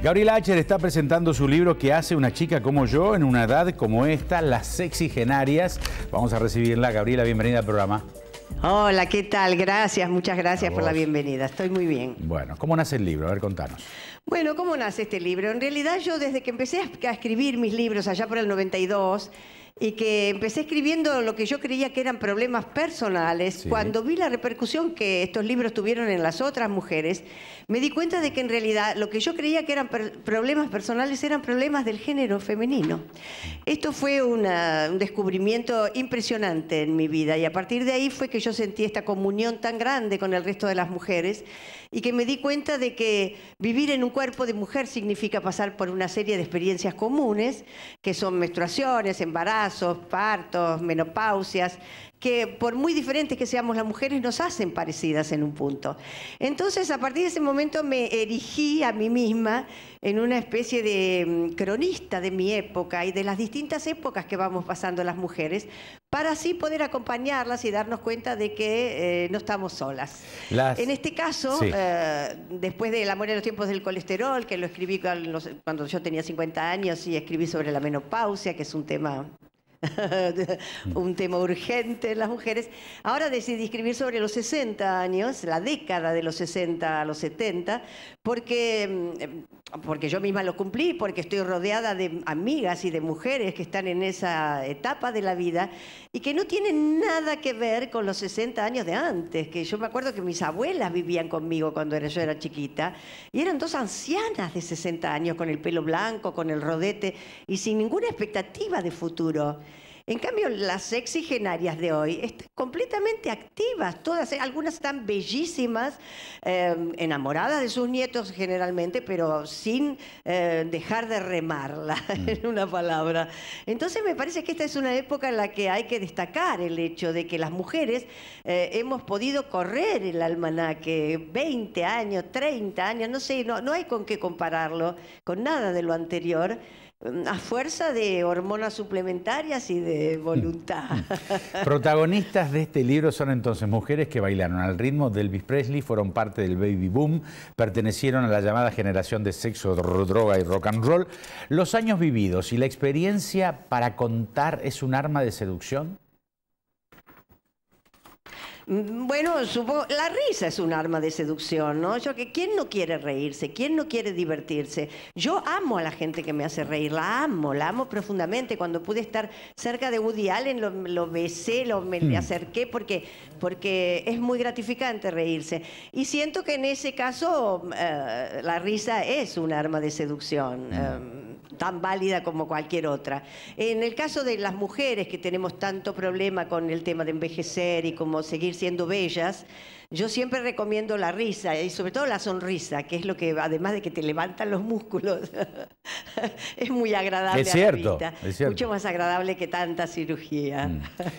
Gabriela Acher está presentando su libro ¿Qué hace una chica como yo en una edad como esta? Las sexigenarias. Vamos a recibirla. Gabriela, bienvenida al programa. Hola, ¿qué tal? Gracias, muchas gracias por la bienvenida. Estoy muy bien. Bueno, ¿cómo nace el libro? A ver, contanos. Bueno, ¿cómo nace este libro? En realidad yo desde que empecé a escribir mis libros allá por el 92 y que empecé escribiendo lo que yo creía que eran problemas personales, cuando vi la repercusión que estos libros tuvieron en las otras mujeres, me di cuenta de que en realidad lo que yo creía que eran problemas personales eran problemas del género femenino. Esto fue un descubrimiento impresionante en mi vida y a partir de ahí fue que yo sentí esta comunión tan grande con el resto de las mujeres y que me di cuenta de que vivir en un cuerpo de mujer significa pasar por una serie de experiencias comunes, que son menstruaciones, embarazos, partos, menopausias, que por muy diferentes que seamos las mujeres nos hacen parecidas en un punto. Entonces, a partir de ese momento me erigí a mí misma en una especie de cronista de mi época y de las distintas épocas que vamos pasando las mujeres, para así poder acompañarlas y darnos cuenta de que no estamos solas. En este caso, después del amor en los tiempos del colesterol, que lo escribí cuando yo tenía 50 años y escribí sobre la menopausia, que es un tema urgente en las mujeres. Ahora decidí escribir sobre los 60 años, la década de los 60 a los 70, porque yo misma lo cumplí, porque estoy rodeada de amigas y de mujeres que están en esa etapa de la vida y que no tienen nada que ver con los 60 años de antes, que yo me acuerdo que mis abuelas vivían conmigo cuando yo era chiquita y eran dos ancianas de 60 años con el pelo blanco, con el rodete y sin ninguna expectativa de futuro. En cambio, las sexigenarias de hoy están completamente activas, todas, algunas están bellísimas, enamoradas de sus nietos generalmente, pero sin dejar de remarla, en una palabra. Entonces me parece que esta es una época en la que hay que destacar el hecho de que las mujeres hemos podido correr el almanaque 20 años, 30 años, no sé, no hay con qué compararlo con nada de lo anterior, a fuerza de hormonas suplementarias y de voluntad. Protagonistas de este libro son entonces mujeres que bailaron al ritmo de Elvis Presley, fueron parte del baby boom, pertenecieron a la llamada generación de sexo, droga y rock and roll. Los años vividos y la experiencia para contar es un arma de seducción. Bueno, supongo, la risa es un arma de seducción, ¿no? ¿Quién no quiere reírse? ¿Quién no quiere divertirse? Yo amo a la gente que me hace reír, la amo profundamente. Cuando pude estar cerca de Woody Allen, lo besé, me acerqué, porque es muy gratificante reírse. Y siento que en ese caso la risa es un arma de seducción. Tan válida como cualquier otra. En el caso de las mujeres que tenemos tanto problema con el tema de envejecer y como seguir siendo bellas, yo siempre recomiendo la risa y sobre todo la sonrisa, que es lo que, además de que te levantan los músculos, es muy agradable. Es cierto, a la vista. es cierto. Mucho más agradable que tanta cirugía.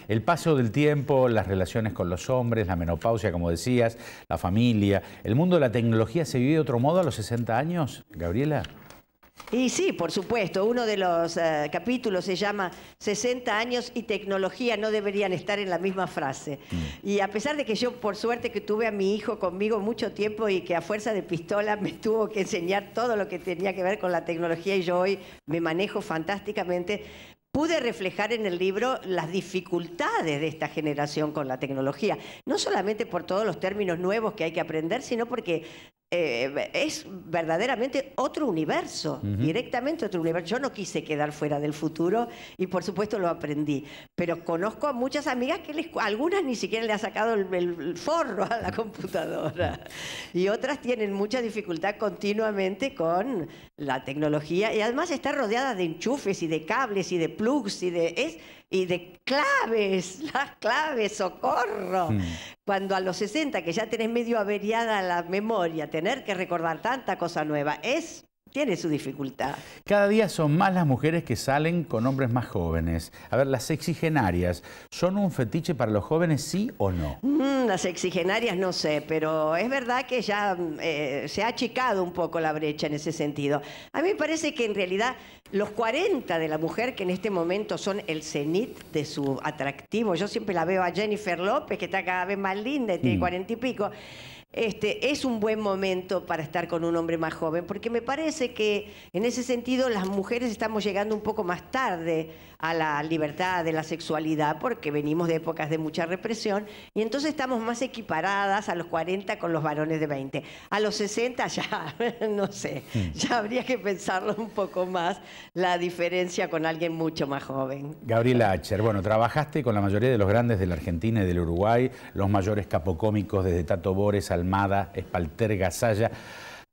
El paso del tiempo, las relaciones con los hombres, la menopausia, como decías, la familia, el mundo de la tecnología se vive de otro modo a los 60 años, Gabriela. Y sí, por supuesto, uno de los capítulos se llama 60 años y tecnología no deberían estar en la misma frase. Y a pesar de que yo, por suerte, que tuve a mi hijo conmigo mucho tiempo y que a fuerza de pistola me tuvo que enseñar todo lo que tenía que ver con la tecnología y yo hoy me manejo fantásticamente, pude reflejar en el libro las dificultades de esta generación con la tecnología. No solamente por todos los términos nuevos que hay que aprender, sino porque es verdaderamente otro universo, directamente otro universo. Yo no quise quedar fuera del futuro y por supuesto lo aprendí, pero conozco a muchas amigas que algunas ni siquiera le ha sacado el forro a la computadora y otras tienen mucha dificultad continuamente con la tecnología y además está rodeada de enchufes y de cables y de plugs y de claves, las claves, socorro. Cuando a los 60, que ya tenés medio averiada la memoria, tener que recordar tanta cosa nueva, tiene su dificultad. Cada día son más las mujeres que salen con hombres más jóvenes. A ver, las sexigenarias, ¿son un fetiche para los jóvenes, sí o no? Las sexigenarias no sé, pero es verdad que ya se ha achicado un poco la brecha en ese sentido. A mí me parece que en realidad los 40 de la mujer, que en este momento son el cenit de su atractivo, yo siempre la veo a Jennifer López, que está cada vez más linda y tiene 40 y pico, es un buen momento para estar con un hombre más joven, porque me parece que en ese sentido las mujeres estamos llegando un poco más tarde a la libertad de la sexualidad, porque venimos de épocas de mucha represión, y entonces estamos más equiparadas a los 40 con los varones de 20. A los 60 ya, no sé, ya habría que pensarlo un poco más, la diferencia con alguien mucho más joven. Gabriela Acher, bueno, trabajaste con la mayoría de los grandes de la Argentina y del Uruguay, los mayores capocómicos desde Tato Bores, Almada, Espalter, Gasalla.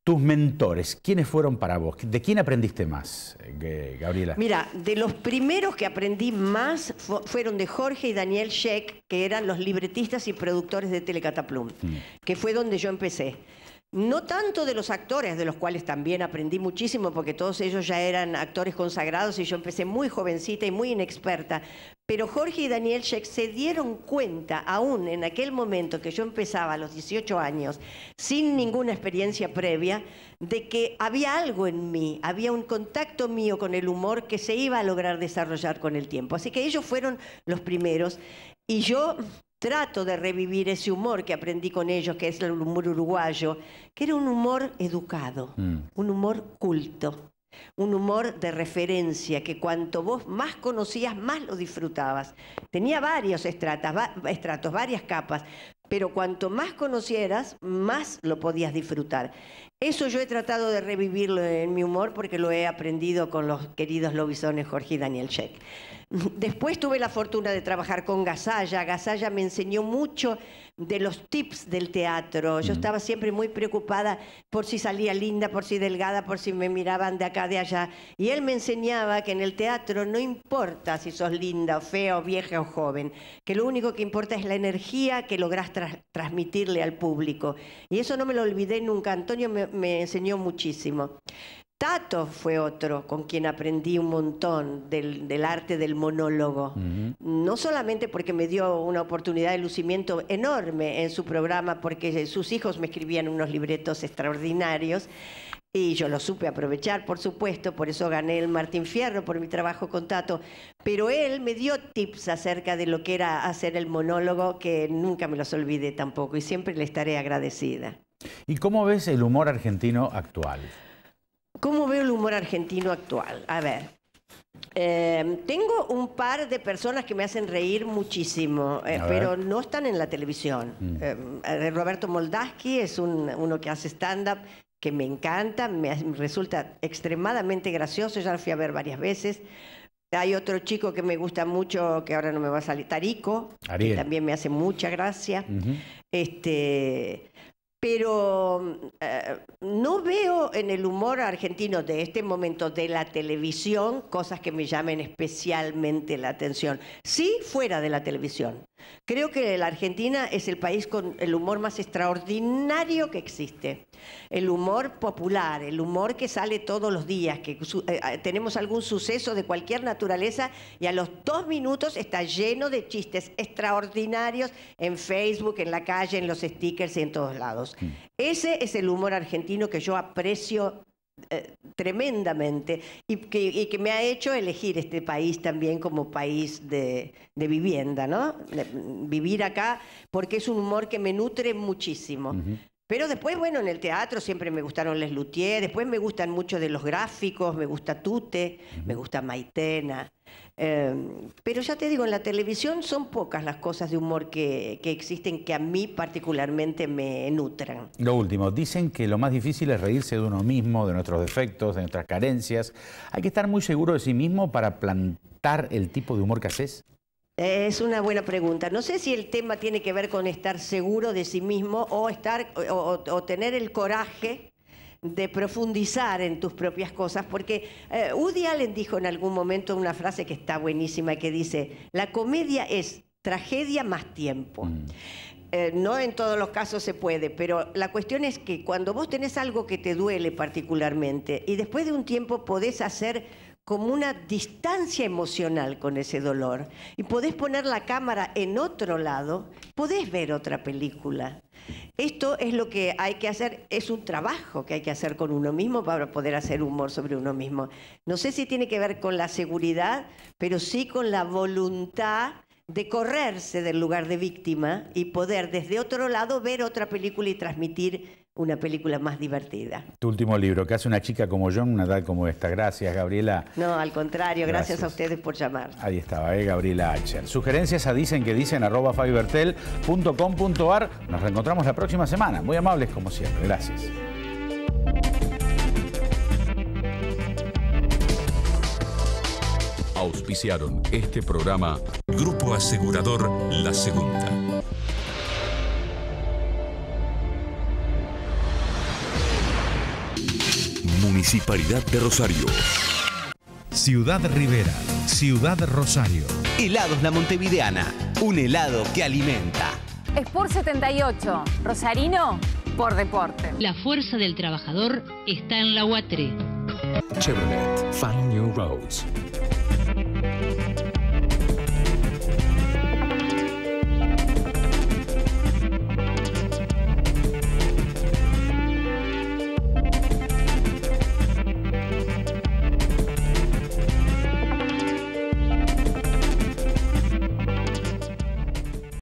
Tus mentores, ¿quiénes fueron para vos? ¿De quién aprendiste más, Gabriela? Mira, de los primeros que aprendí más fueron de Jorge y Daniel Scheck, que eran los libretistas y productores de Telecataplum, que fue donde yo empecé. No tanto de los actores, de los cuales también aprendí muchísimo, porque todos ellos ya eran actores consagrados y yo empecé muy jovencita y muy inexperta. Pero Jorge y Daniel Scheck se dieron cuenta, aún en aquel momento que yo empezaba a los 18 años, sin ninguna experiencia previa, de que había algo en mí, había un contacto mío con el humor que se iba a lograr desarrollar con el tiempo. Así que ellos fueron los primeros y yo trato de revivir ese humor que aprendí con ellos, que es el humor uruguayo, que era un humor educado, un humor culto, un humor de referencia, que cuanto vos más conocías, más lo disfrutabas. Tenía varios estratos, varias capas, pero cuanto más conocieras, más lo podías disfrutar. Eso yo he tratado de revivirlo en mi humor porque lo he aprendido con los queridos lobisones Jorge y Daniel Scheck. Después tuve la fortuna de trabajar con Gasalla. Gasalla me enseñó mucho de los tips del teatro. Yo estaba siempre muy preocupada por si salía linda, por si delgada, por si me miraban de acá, de allá. Y él me enseñaba que en el teatro no importa si sos linda o fea o vieja o joven, que lo único que importa es la energía que lográs transmitirle al público. Y eso no me lo olvidé nunca. Antonio me enseñó muchísimo. Tato fue otro con quien aprendí un montón del arte del monólogo. No solamente porque me dio una oportunidad de lucimiento enorme en su programa, porque sus hijos me escribían unos libretos extraordinarios y yo lo supe aprovechar, por supuesto, por eso gané el Martín Fierro por mi trabajo con Tato, pero él me dio tips acerca de lo que era hacer el monólogo que nunca me los olvidé tampoco y siempre le estaré agradecida. ¿Y cómo ves el humor argentino actual? ¿Cómo veo el humor argentino actual? A ver, tengo un par de personas que me hacen reír muchísimo, pero no están en la televisión. Roberto Moldaski es uno que hace stand-up que me encanta, me resulta extremadamente gracioso, ya lo fui a ver varias veces. Hay otro chico que me gusta mucho, que ahora no me va a salir, Tarico, que también me hace mucha gracia. Pero no veo en el humor argentino de este momento de la televisión cosas que me llamen especialmente la atención. Sí, fuera de la televisión. Creo que la Argentina es el país con el humor más extraordinario que existe. El humor popular, el humor que sale todos los días, que tenemos algún suceso de cualquier naturaleza y a los 2 minutos está lleno de chistes extraordinarios en Facebook, en la calle, en los stickers y en todos lados. Ese es el humor argentino que yo aprecio tremendamente y que me ha hecho elegir este país también como país de vivienda, ¿no? Vivir acá porque es un humor que me nutre muchísimo. Pero después, bueno, en el teatro siempre me gustaron Les Luthiers, después me gustan mucho de los gráficos, me gusta Tute, me gusta Maitena. Pero ya te digo, en la televisión son pocas las cosas de humor que existen que a mí particularmente me nutran. Lo último, dicen que lo más difícil es reírse de uno mismo, de nuestros defectos, de nuestras carencias. ¿Hay que estar muy seguro de sí mismo para plantar el tipo de humor que haces? Es una buena pregunta. No sé si el tema tiene que ver con estar seguro de sí mismo o tener el coraje de profundizar en tus propias cosas, porque Woody Allen dijo en algún momento una frase que está buenísima, que dice, la comedia es tragedia más tiempo. No en todos los casos se puede, pero la cuestión es que cuando vos tenés algo que te duele particularmente y después de un tiempo podés hacer como una distancia emocional con ese dolor y podés poner la cámara en otro lado, podés ver otra película. Esto es lo que hay que hacer, es un trabajo que hay que hacer con uno mismo para poder hacer humor sobre uno mismo. No sé si tiene que ver con la seguridad, pero sí con la voluntad de correrse del lugar de víctima y poder desde otro lado ver otra película y transmitir una película más divertida. Tu último libro, ¿qué hace una chica como yo en una edad como esta? Gracias, Gabriela. No, al contrario, gracias a ustedes por llamar. Ahí estaba, Gabriela Acher. Sugerencias a dicenkedice@fivertel.com.ar. Nos reencontramos la próxima semana. Muy amables como siempre. Gracias. Auspiciaron este programa Grupo Asegurador La Segunda. Municipalidad de Rosario. Ciudad Rivera, Ciudad Rosario. Helados La Montevideana, un helado que alimenta. Sport 78, Rosarino por deporte. La fuerza del trabajador está en la UATRE. Chevrolet, Find New Roads.